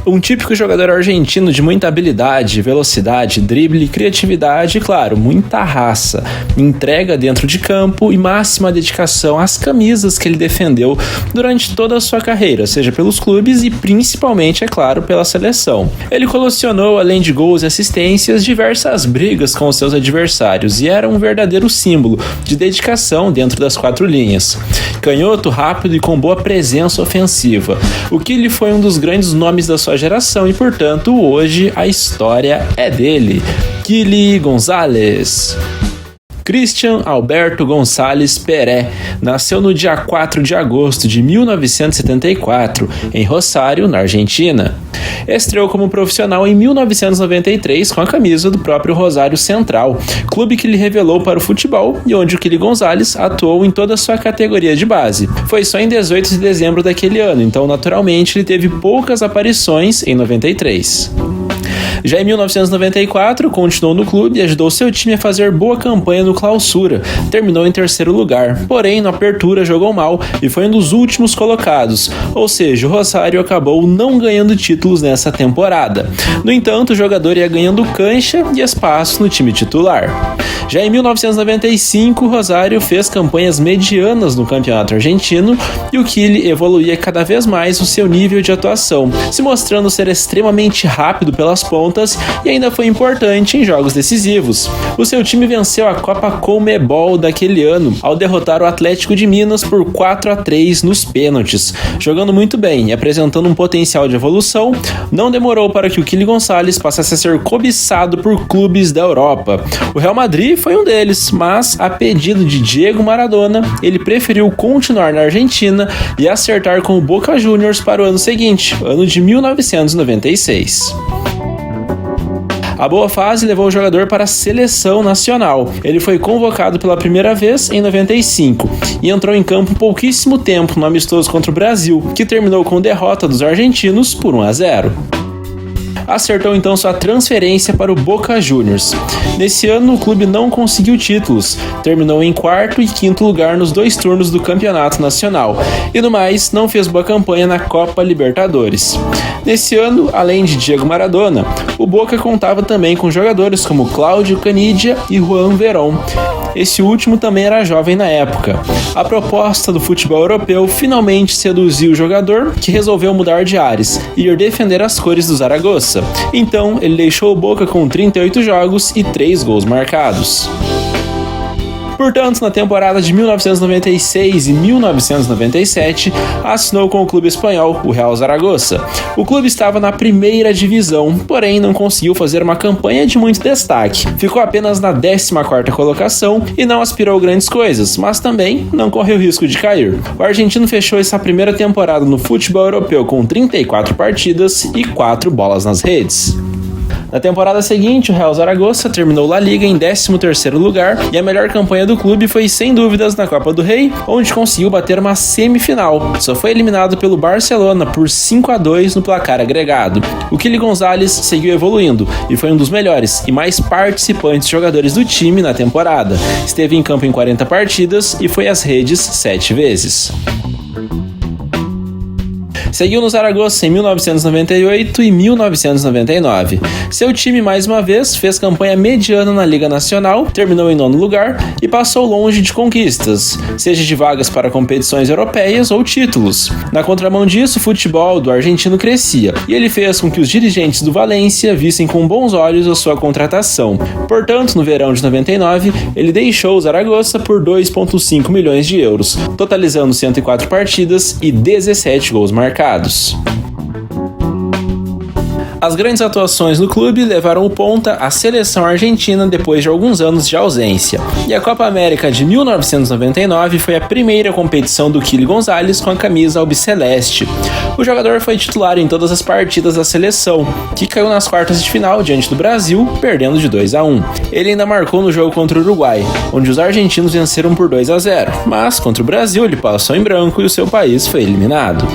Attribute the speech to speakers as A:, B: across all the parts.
A: Um típico jogador argentino de muita habilidade, velocidade, drible, criatividade e, claro, muita raça, entrega dentro de campo e máxima dedicação às camisas que ele defendeu durante toda a sua carreira, seja pelos clubes e principalmente, é claro, pela seleção. Ele colecionou, além de gols e assistências, diversas brigas com os seus adversários e era um verdadeiro símbolo de dedicação dentro das quatro linhas. Canhoto, rápido e com boa presença ofensiva, o que lhe foi um dos grandes nomes da sua geração e, portanto, hoje a história é dele. Quili González. Christian Alberto Gonçalves Peré nasceu no dia 4 de agosto de 1974, em Rosário, na Argentina. Estreou como profissional em 1993 com a camisa do próprio Rosário Central, clube que lhe revelou para o futebol e onde o Quili González atuou em toda a sua categoria de base. Foi só em 18 de dezembro daquele ano, então naturalmente ele teve poucas aparições em 93. Já em 1994, continuou no clube e ajudou seu time a fazer boa campanha no Clausura. Terminou em terceiro lugar, porém na Apertura jogou mal e foi um dos últimos colocados, ou seja, o Rosário acabou não ganhando títulos nessa temporada. No entanto, o jogador ia ganhando cancha e espaço no time titular. Já em 1995, o Rosário fez campanhas medianas no campeonato argentino e o Quili evoluía cada vez mais o seu nível de atuação, se mostrando ser extremamente rápido pelas pontas e ainda foi importante em jogos decisivos. O seu time venceu a Copa Conmebol daquele ano, ao derrotar o Atlético de Minas por 4-3 nos pênaltis. Jogando muito bem e apresentando um potencial de evolução, não demorou para que o Quili González passasse a ser cobiçado por clubes da Europa. O Real Madrid foi um deles, mas, a pedido de Diego Maradona, ele preferiu continuar na Argentina e acertar com o Boca Juniors para o ano seguinte, ano de 1996. A boa fase levou o jogador para a seleção nacional. Ele foi convocado pela primeira vez em 95 e entrou em campo pouquíssimo tempo no amistoso contra o Brasil, que terminou com derrota dos argentinos por 1-0. Acertou então sua transferência para o Boca Juniors. Nesse ano, o clube não conseguiu títulos, terminou em quarto e quinto lugar nos 2 turnos do Campeonato Nacional e, no mais, não fez boa campanha na Copa Libertadores. Nesse ano, além de Diego Maradona, o Boca contava também com jogadores como Cláudio Canidia e Juan Verón. Esse último também era jovem na época. A proposta do futebol europeu finalmente seduziu o jogador, que resolveu mudar de ares e ir defender as cores do Zaragoza. Então, ele deixou o Boca com 38 jogos e 3 gols marcados. Portanto, na temporada de 1996 e 1997, assinou com o clube espanhol, o Real Zaragoza. O clube estava na primeira divisão, porém não conseguiu fazer uma campanha de muito destaque. Ficou apenas na 14ª colocação e não aspirou grandes coisas, mas também não correu risco de cair. O argentino fechou essa primeira temporada no futebol europeu com 34 partidas e 4 bolas nas redes. Na temporada seguinte, o Real Zaragoza terminou La Liga em 13º lugar e a melhor campanha do clube foi sem dúvidas na Copa do Rei, onde conseguiu bater uma semifinal. Só foi eliminado pelo Barcelona por 5-2 no placar agregado. O Quili González seguiu evoluindo e foi um dos melhores e mais participantes jogadores do time na temporada. Esteve em campo em 40 partidas e foi às redes 7 vezes. Seguiu no Zaragoza em 1998 e 1999. Seu time, mais uma vez, fez campanha mediana na Liga Nacional, terminou em 9º lugar e passou longe de conquistas, seja de vagas para competições europeias ou títulos. Na contramão disso, o futebol do argentino crescia, e ele fez com que os dirigentes do Valência vissem com bons olhos a sua contratação. Portanto, no verão de 99, ele deixou o Zaragoza por 2,5 milhões de euros, totalizando 104 partidas e 17 gols marcados. As grandes atuações no clube levaram o ponta à seleção argentina depois de alguns anos de ausência. E a Copa América de 1999 foi a primeira competição do Quili González com a camisa albiceleste. O jogador foi titular em todas as partidas da seleção, que caiu nas quartas de final diante do Brasil, perdendo de 2-1. Ele ainda marcou no jogo contra o Uruguai, onde os argentinos venceram por 2-0, mas contra o Brasil ele passou em branco e o seu país foi eliminado.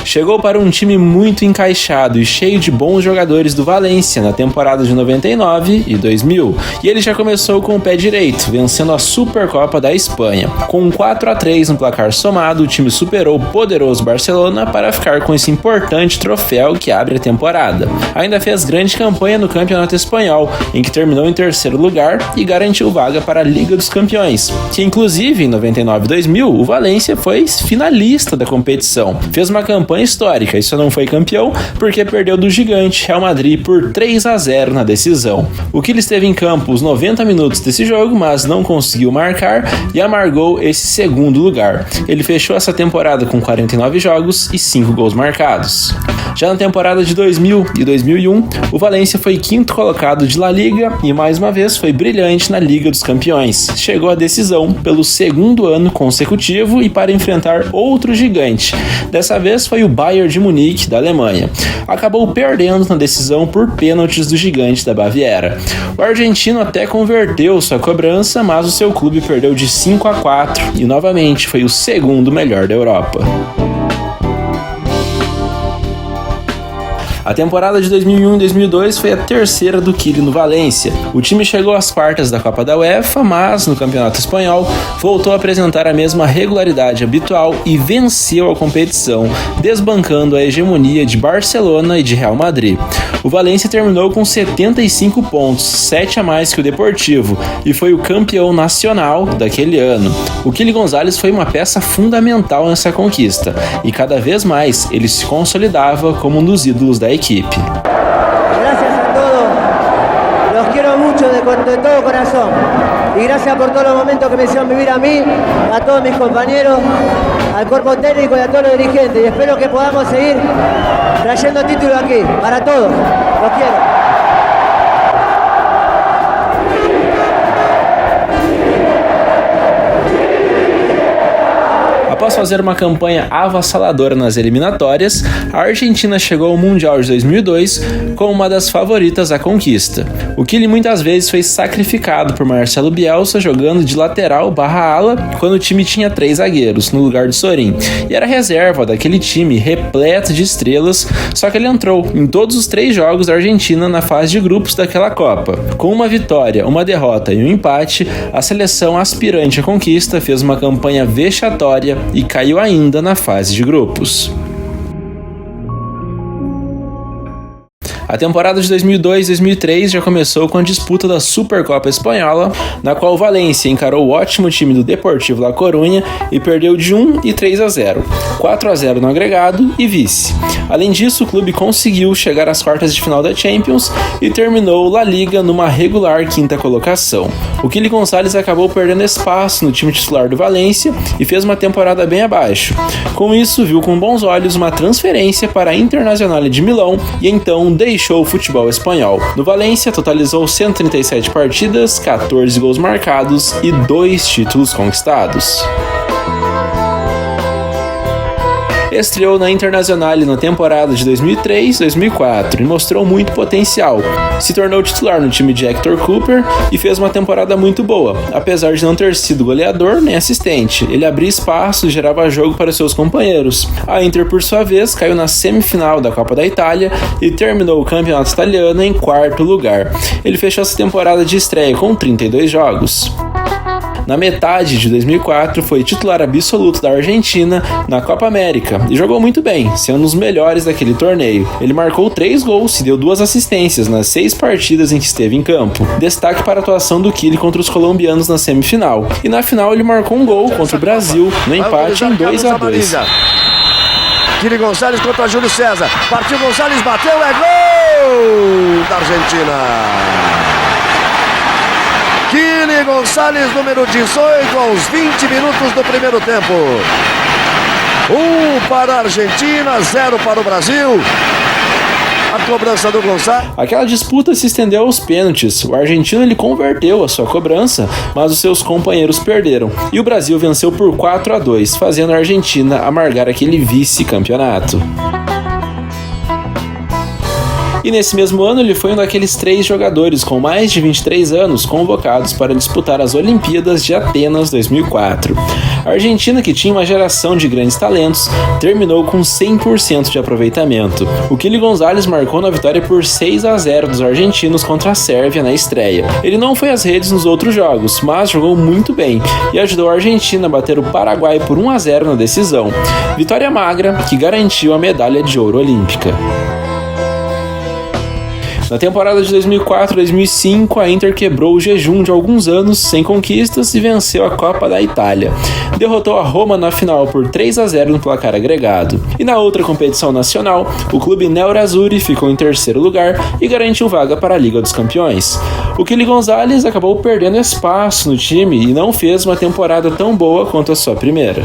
A: Chegou para um time muito encaixado e cheio de bons jogadores do Valência na temporada de 99 e 2000, e ele já começou com o pé direito, vencendo a Supercopa da Espanha. Com 4-3 no placar somado, o time superou o poderoso Barcelona para ficar com esse importante troféu que abre a temporada. Ainda fez grande campanha no Campeonato Espanhol, em que terminou em terceiro lugar e garantiu vaga para a Liga dos Campeões, que inclusive em 99 e 2000 o Valência foi finalista da competição. Fez uma campanha histórica e só não foi campeão porque perdeu do gigante Real Madrid por 3-0 na decisão. O Kylian esteve em campo os 90 minutos desse jogo, mas não conseguiu marcar e amargou esse segundo lugar. Ele fechou essa temporada com 49 jogos e 5 gols marcados. Já na temporada de 2000 e 2001, o Valência foi quinto colocado de La Liga e mais uma vez foi brilhante na Liga dos Campeões. Chegou à decisão pelo segundo ano consecutivo e para enfrentar outro gigante. Dessa vez foi o Bayern de Munique, da Alemanha. Acabou perdendo na decisão por pênaltis do gigante da Baviera. O argentino até converteu sua cobrança, mas o seu clube perdeu de 5-4 e novamente foi o segundo melhor da Europa. A temporada de 2001 e 2002 foi a terceira do Kylian no Valência. O time chegou às quartas da Copa da UEFA, mas no Campeonato Espanhol voltou a apresentar a mesma regularidade habitual e venceu a competição, desbancando a hegemonia de Barcelona e de Real Madrid. O Valência terminou com 75 pontos, 7 a mais que o Deportivo, e foi o campeão nacional daquele ano. O Kylian González foi uma peça fundamental nessa conquista, e cada vez mais ele se consolidava como um dos ídolos da equipe.
B: Gracias a todos, los quiero mucho de todo corazón y gracias por todos los momentos que me hicieron vivir a mí, a todos mis compañeros, al cuerpo técnico y a todos los dirigentes, y espero que podamos seguir trayendo títulos aquí, para todos, los quiero.
A: Após fazer uma campanha avassaladora nas eliminatórias, a Argentina chegou ao Mundial de 2002 como uma das favoritas à conquista. O Kylian muitas vezes foi sacrificado por Marcelo Bielsa jogando de lateral barra ala quando o time tinha 3 zagueiros, no lugar de Sorin, e era reserva daquele time repleto de estrelas, só que ele entrou em todos os 3 jogos da Argentina na fase de grupos daquela Copa. Com uma vitória, uma derrota e um empate, a seleção aspirante à conquista fez uma campanha vexatória e caiu ainda na fase de grupos. A temporada de 2002-2003 já começou com a disputa da Supercopa Espanhola, na qual o Valência encarou o ótimo time do Deportivo La Coruña e perdeu de 1 e 3-0, 4-0 no agregado e vice. Além disso, o clube conseguiu chegar às quartas de final da Champions e terminou La Liga numa regular quinta colocação. O Kylian González acabou perdendo espaço no time titular do Valência e fez uma temporada bem abaixo. Com isso, viu com bons olhos uma transferência para a Internacional de Milão e então deixou o futebol espanhol. No Valência, totalizou 137 partidas, 14 gols marcados e 2 títulos conquistados. Estreou na Internacional na temporada de 2003-2004 e mostrou muito potencial. Se tornou titular no time de Hector Cooper e fez uma temporada muito boa, apesar de não ter sido goleador nem assistente. Ele abria espaço e gerava jogo para seus companheiros. A Inter, por sua vez, caiu na semifinal da Copa da Itália e terminou o campeonato italiano em 4º lugar. Ele fechou essa temporada de estreia com 32 jogos. Na metade de 2004, foi titular absoluto da Argentina na Copa América e jogou muito bem, sendo um dos melhores daquele torneio. Ele marcou 3 gols e deu 2 assistências nas 6 partidas em que esteve em campo. Destaque para a atuação do Kylian contra os colombianos na semifinal. E na final ele marcou um gol contra o Brasil, no empate em 2-2.
C: Kylian González contra Júlio César. Partiu González, bateu, é gol da Argentina. Kylian González, número 18, aos 20 minutos do primeiro tempo. 1 para a Argentina, 0 para o Brasil. A cobrança do González.
A: Aquela disputa se estendeu aos pênaltis. O argentino ele converteu a sua cobrança, mas os seus companheiros perderam. E o Brasil venceu por 4-2, fazendo a Argentina amargar aquele vice-campeonato. E nesse mesmo ano ele foi um daqueles 3 jogadores com mais de 23 anos convocados para disputar as Olimpíadas de Atenas 2004. A Argentina, que tinha uma geração de grandes talentos, terminou com 100% de aproveitamento. O Kili González marcou na vitória por 6-0 dos argentinos contra a Sérvia na estreia. Ele não foi às redes nos outros jogos, mas jogou muito bem e ajudou a Argentina a bater o Paraguai por 1-0 na decisão. Vitória magra que garantiu a medalha de ouro olímpica. Na temporada de 2004-2005, a Inter quebrou o jejum de alguns anos sem conquistas e venceu a Copa da Itália. Derrotou a Roma na final por 3-0 no placar agregado. E na outra competição nacional, o clube Nerazzurri ficou em terceiro lugar e garantiu vaga para a Liga dos Campeões. O Kili González acabou perdendo espaço no time e não fez uma temporada tão boa quanto a sua primeira.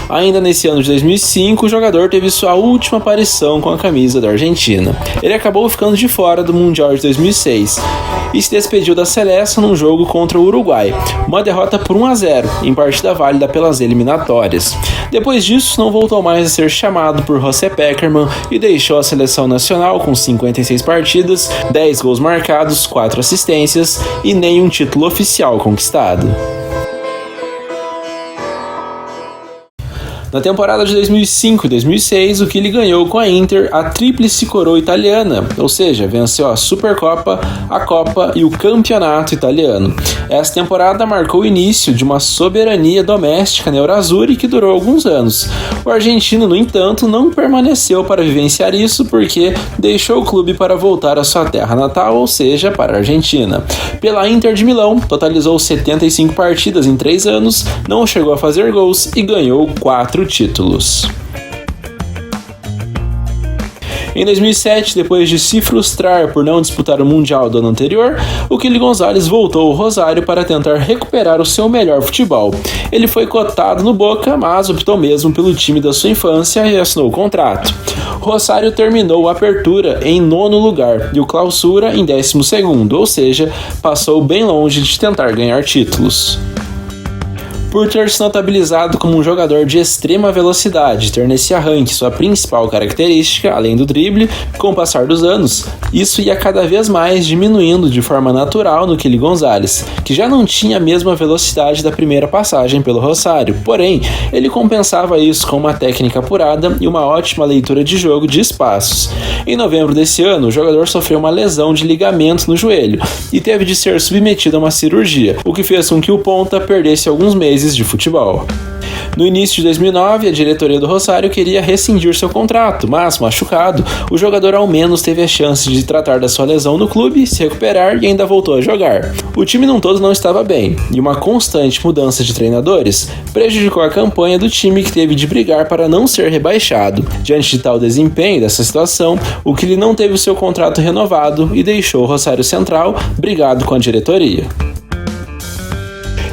A: Ainda nesse ano de 2005, o jogador teve sua última aparição com a camisa da Argentina. Ele acabou ficando de fora do Mundial de 2006 e se despediu da seleção num jogo contra o Uruguai, uma derrota por 1-0, em partida válida pelas eliminatórias. Depois disso, não voltou mais a ser chamado por José Pekerman e deixou a seleção nacional com 56 partidas, 10 gols marcados, 4 assistências e nenhum título oficial conquistado. Na temporada de 2005 e 2006, o Kili ganhou com a Inter a tríplice coroa italiana, ou seja, venceu a Supercopa, a Copa e o Campeonato Italiano. Essa temporada marcou o início de uma soberania doméstica nerazzurri que durou alguns anos. O argentino, no entanto, não permaneceu para vivenciar isso porque deixou o clube para voltar à sua terra natal, ou seja, para a Argentina. Pela Inter de Milão, totalizou 75 partidas em 3 anos, não chegou a fazer gols e ganhou 4 títulos. Em 2007, depois de se frustrar por não disputar o Mundial do ano anterior, o Kili González voltou ao Rosário para tentar recuperar o seu melhor futebol. Ele foi cotado no Boca, mas optou mesmo pelo time da sua infância e assinou o contrato. O Rosário terminou a Apertura em 9º lugar e o Clausura em 12º, ou seja, passou bem longe de tentar ganhar títulos. Por ter se notabilizado como um jogador de extrema velocidade, ter nesse arranque sua principal característica, além do drible, com o passar dos anos, isso ia cada vez mais diminuindo de forma natural no Kili González, que já não tinha a mesma velocidade da primeira passagem pelo Rosário, porém, ele compensava isso com uma técnica apurada e uma ótima leitura de jogo de espaços. Em novembro desse ano, o jogador sofreu uma lesão de ligamento no joelho e teve de ser submetido a uma cirurgia, o que fez com que o ponta perdesse alguns meses de futebol. No início de 2009, a diretoria do Rosário queria rescindir seu contrato, mas, machucado, o jogador ao menos teve a chance de tratar da sua lesão no clube, se recuperar e ainda voltou a jogar. O time num todo não estava bem, e uma constante mudança de treinadores prejudicou a campanha do time, que teve de brigar para não ser rebaixado. Diante de tal desempenho dessa situação, o Kili não teve o seu contrato renovado e deixou o Rosário Central brigado com a diretoria.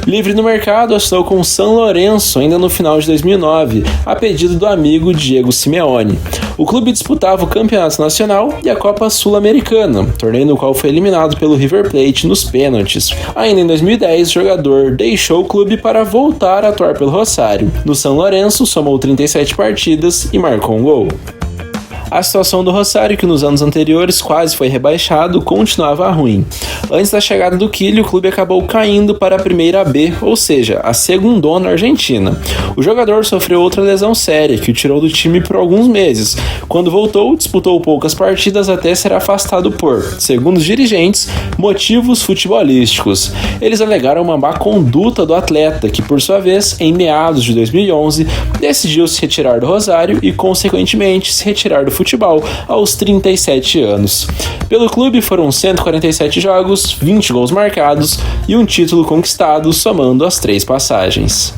A: Livre no mercado, assinou com o São Lourenço ainda no final de 2009, a pedido do amigo Diego Simeone. O clube disputava o Campeonato Nacional e a Copa Sul-Americana, torneio no qual foi eliminado pelo River Plate nos pênaltis. Ainda em 2010, o jogador deixou o clube para voltar a atuar pelo Rosário. No São Lourenço, somou 37 partidas e marcou um gol. A situação do Rosário, que nos anos anteriores quase foi rebaixado, continuava ruim. Antes da chegada do Kili, o clube acabou caindo para a primeira B, ou seja, a segundona argentina. O jogador sofreu outra lesão séria, que o tirou do time por alguns meses. Quando voltou, disputou poucas partidas até ser afastado por, segundo os dirigentes, motivos futebolísticos. Eles alegaram uma má conduta do atleta, que por sua vez, em meados de 2011, decidiu se retirar do Rosário e, consequentemente, se retirar do futebol aos 37 anos. Pelo clube foram 147 jogos, 20 gols marcados e um título conquistado, somando as 3 passagens.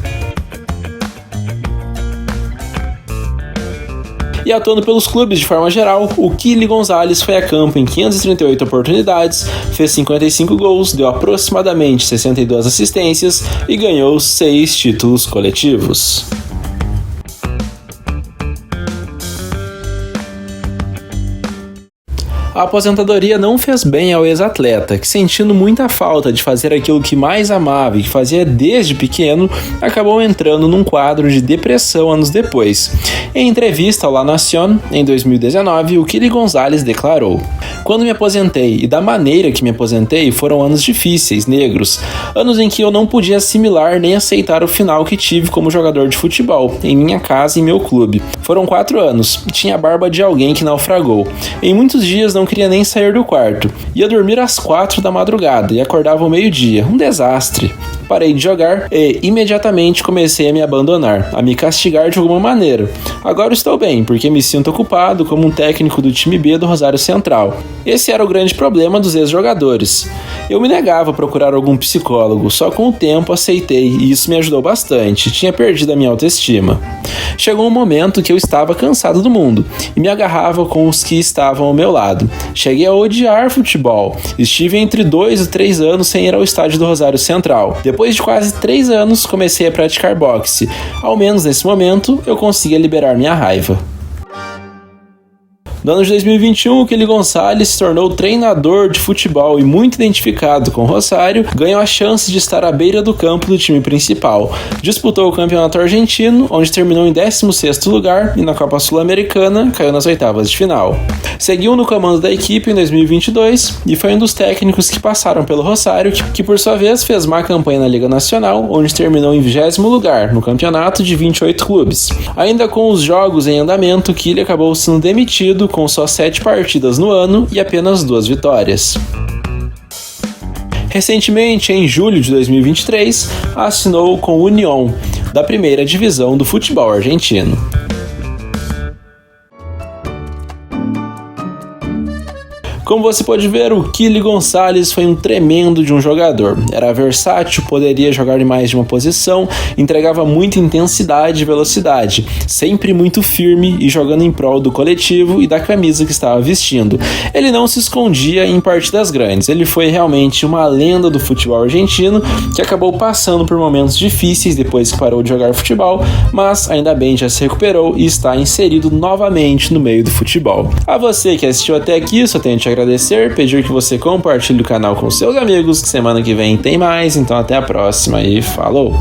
A: E atuando pelos clubes de forma geral, o Kili González foi a campo em 538 oportunidades, fez 55 gols, deu aproximadamente 62 assistências e ganhou 6 títulos coletivos. A aposentadoria não fez bem ao ex-atleta, que, sentindo muita falta de fazer aquilo que mais amava e que fazia desde pequeno, acabou entrando num quadro de depressão anos depois. Em entrevista ao La Nación, em 2019, o Kili González declarou: "Quando me aposentei, e da maneira que me aposentei, foram anos difíceis, negros, anos em que eu não podia assimilar nem aceitar o final que tive como jogador de futebol, em minha casa e em meu clube. Foram 4 anos, e tinha a barba de alguém que naufragou. Em muitos dias não queria nem sair do quarto. Ia dormir às 4 da madrugada e acordava ao meio-dia. Um desastre. Parei de jogar e imediatamente comecei a me abandonar, a me castigar de alguma maneira. Agora estou bem, porque me sinto ocupado como um técnico do time B do Rosário Central. Esse era o grande problema dos ex-jogadores. Eu me negava a procurar algum psicólogo, só com o tempo aceitei e isso me ajudou bastante, tinha perdido a minha autoestima. Chegou um momento que eu estava cansado do mundo e me agarrava com os que estavam ao meu lado. Cheguei a odiar futebol. Estive entre 2 e 3 anos sem ir ao estádio do Rosário Central. Depois de quase 3 anos, comecei a praticar boxe. Ao menos nesse momento, eu conseguia liberar minha raiva." No ano de 2021, o Kili González se tornou treinador de futebol e, muito identificado com o Rosário, ganhou a chance de estar à beira do campo do time principal. Disputou o campeonato argentino, onde terminou em 16º lugar, e na Copa Sul-Americana caiu nas oitavas de final. Seguiu no comando da equipe em 2022 e foi um dos técnicos que passaram pelo Rosário, que por sua vez fez má campanha na Liga Nacional, onde terminou em 20º lugar no campeonato de 28 clubes. Ainda com os jogos em andamento, Kili acabou sendo demitido com só 7 partidas no ano e apenas 2 vitórias. Recentemente, em julho de 2023, assinou com o Unión, da primeira divisão do futebol argentino. Como você pode ver, o Kili González foi um tremendo de um jogador. Era versátil, poderia jogar em mais de uma posição, entregava muita intensidade e velocidade, sempre muito firme e jogando em prol do coletivo e da camisa que estava vestindo. Ele não se escondia em partidas grandes, ele foi realmente uma lenda do futebol argentino que acabou passando por momentos difíceis depois que parou de jogar futebol, mas ainda bem já se recuperou e está inserido novamente no meio do futebol. A você que assistiu até aqui, só tenho te agradecer, pedir que você compartilhe o canal com seus amigos, que semana que vem tem mais, então até a próxima e falou!